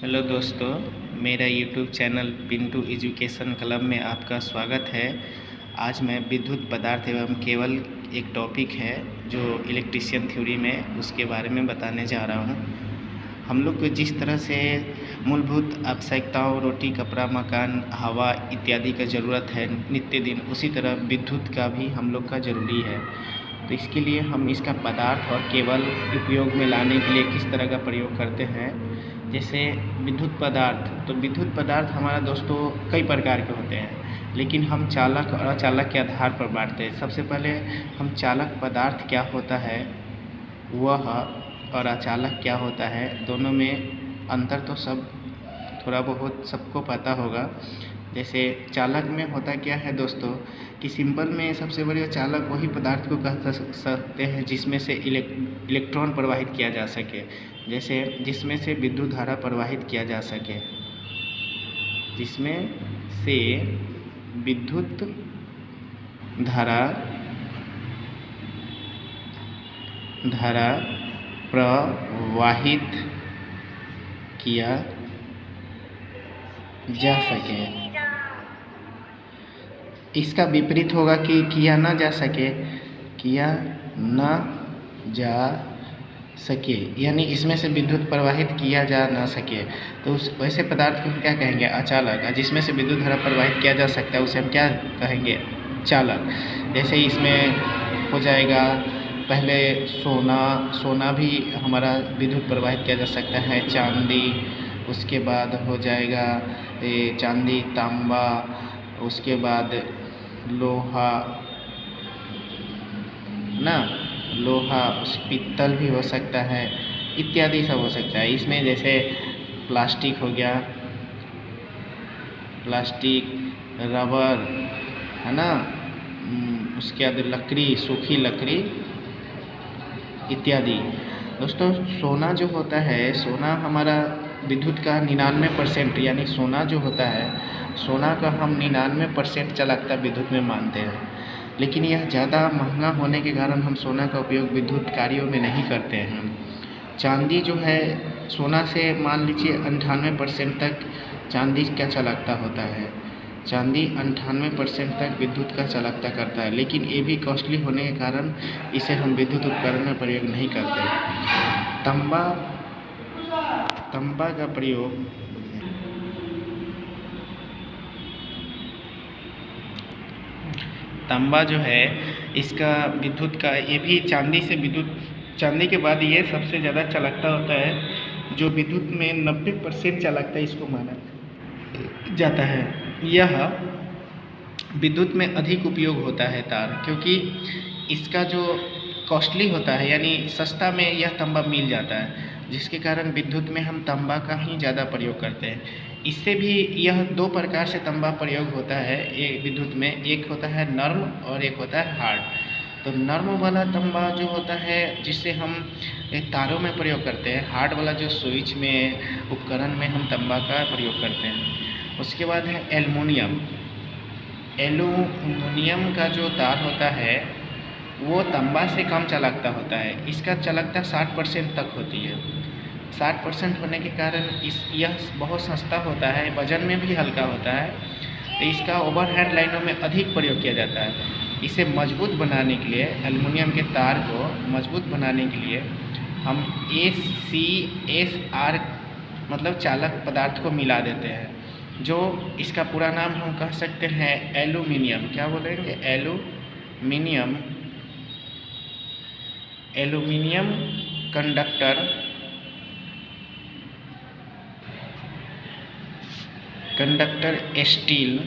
Hello दोस्तों, मेरा YouTube channel Pintu education club में आपका स्वागत है। आज मैं विद्युत पदार्थ एवं केबल एक टॉपिक है जो इलेक्ट्रिशियन थ्योरी में उसके बारे में बताने जा रहा हूँ। हम लोग को जिस तरह से मूलभूत आवश्यकताओं रोटी, कपड़ा, मकान, हवा इत्यादि का ज़रूरत है नित्य दिन, उसी तरह विद्युत का भी हम लोग का ज़रूरी है। तो इसके लिए हम इसका पदार्थ और केबल उपयोग में लाने के लिए किस तरह का प्रयोग करते हैं। जैसे विद्युत पदार्थ, तो विद्युत पदार्थ हमारा दोस्तों कई प्रकार के होते हैं, लेकिन हम चालक और अचालक के आधार पर बांटते हैं। सबसे पहले हम चालक पदार्थ क्या होता है वह और अचालक क्या होता है, दोनों में अंतर तो सब थोड़ा बहुत सबको पता होगा। जैसे चालक में होता क्या है दोस्तों कि सिंपल में सबसे बड़े चालक वही पदार्थ को कह सकते हैं जिसमें से इलेक्ट्रॉन प्रवाहित किया जा सके, जैसे जिसमें से विद्युत धारा प्रवाहित किया जा सके, जिसमें से विद्युत धारा प्रवाहित किया जा सके। इसका विपरीत होगा कि किया ना जा सके, यानी इसमें से विद्युत प्रवाहित किया जा ना सके, तो उस वैसे पदार्थ को हम क्या कहेंगे, अचालक। जिसमें से विद्युत धारा प्रवाहित किया जा सकता है उसे हम क्या कहेंगे, चालक। जैसे इसमें हो जाएगा पहले सोना भी हमारा विद्युत प्रवाहित किया जा सकता है, चांदी, उसके बाद हो जाएगा चांदी, तांबा, उसके बाद लोहा पित्तल भी हो सकता है, इत्यादि सब हो सकता है। इसमें जैसे प्लास्टिक हो गया, रबर है ना, उसके बाद लकड़ी, सूखी लकड़ी इत्यादि। दोस्तों सोना जो होता है, सोना हमारा विद्युत का 99% यानी सोना जो होता है, सोना का हम 99% चालकता विद्युत में मानते हैं, लेकिन यह ज़्यादा महंगा होने के कारण हम सोना का उपयोग विद्युत कार्यों में नहीं करते हैं। चांदी जो है सोना से मान लीजिए 98% तक चांदी का चालकता होता है, चांदी 98% तक विद्युत का चालकता करता है, लेकिन ये भी कॉस्टली होने के कारण इसे हम विद्युत उपकरण में प्रयोग नहीं करते। तांबा का प्रयोग तांबा जो है इसका विद्युत का, ये भी चांदी के बाद ये सबसे ज़्यादा चालकता होता है, जो विद्युत में 90% चालकता इसको माना जाता है। यह विद्युत में अधिक उपयोग होता है तार, क्योंकि इसका जो कॉस्टली होता है यानी सस्ता में यह तांबा मिल जाता है, जिसके कारण विद्युत में हम तांबा का ही ज़्यादा प्रयोग करते हैं। इससे भी यह दो प्रकार से तांबा प्रयोग होता है ये विद्युत में, एक होता है नर्म और एक होता है हार्ड। तो नर्म वाला तांबा जो होता है जिससे हम तारों में प्रयोग करते हैं, हार्ड वाला जो स्विच में उपकरण में हम तांबा का प्रयोग करते हैं। उसके बाद है एल्युमिनियम का जो तार होता है वो तांबा से कम चालकता होता है, इसका चालकता 60% तक होती है। 60% होने के कारण यह बहुत सस्ता होता है, वजन में भी हल्का होता है, तो इसका ओवरहेड लाइनों में अधिक प्रयोग किया जाता है। इसे मजबूत बनाने के लिए, एल्युमिनियम के तार को मजबूत बनाने के लिए हम ACSR मतलब चालक पदार्थ को मिला देते हैं, जो इसका पूरा नाम हम कह सकते हैं एल्युमिनियम, क्या बोलेंगे, एल्युमिनियम कंडक्टर स्टील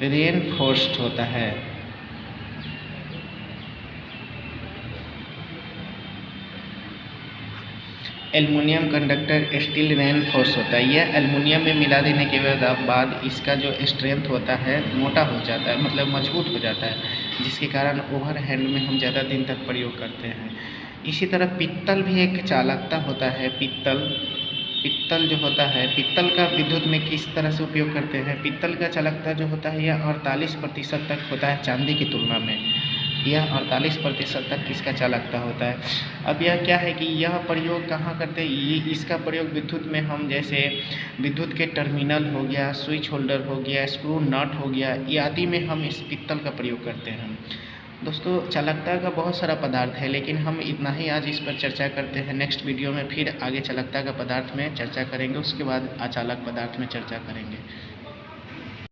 रेनफोर्स्ड होता है। एल्युमिनियम कंडक्टर स्टील रेनफोर्स होता है। यह एल्युमिनियम में मिला देने के बाद इसका जो स्ट्रेंथ होता है मोटा हो जाता है, मतलब मजबूत हो जाता है, जिसके कारण ओवरहेड में हम ज़्यादा दिन तक प्रयोग करते हैं। इसी तरह पित्तल भी एक चालकता होता है। पित्तल जो होता है, पित्तल का विद्युत में किस तरह से उपयोग करते हैं, पित्तल का चालकता जो होता है यह 48% तक होता है चांदी की तुलना में। यह 48% तक इसका चालकता होता है। अब यह क्या है कि यह प्रयोग कहाँ करते हैं, ये इसका प्रयोग विद्युत में हम जैसे विद्युत के टर्मिनल हो गया, स्विच होल्डर हो गया, स्क्रू नट हो गया, ये आदि में हम इस पित्तल का प्रयोग करते हैं। दोस्तों, चालकता का बहुत सारा पदार्थ है, लेकिन हम इतना ही आज इस पर चर्चा करते हैं। नेक्स्ट वीडियो में फिर आगे चालकता का पदार्थ में चर्चा करेंगे, उसके बाद अचालक पदार्थ में चर्चा करेंगे।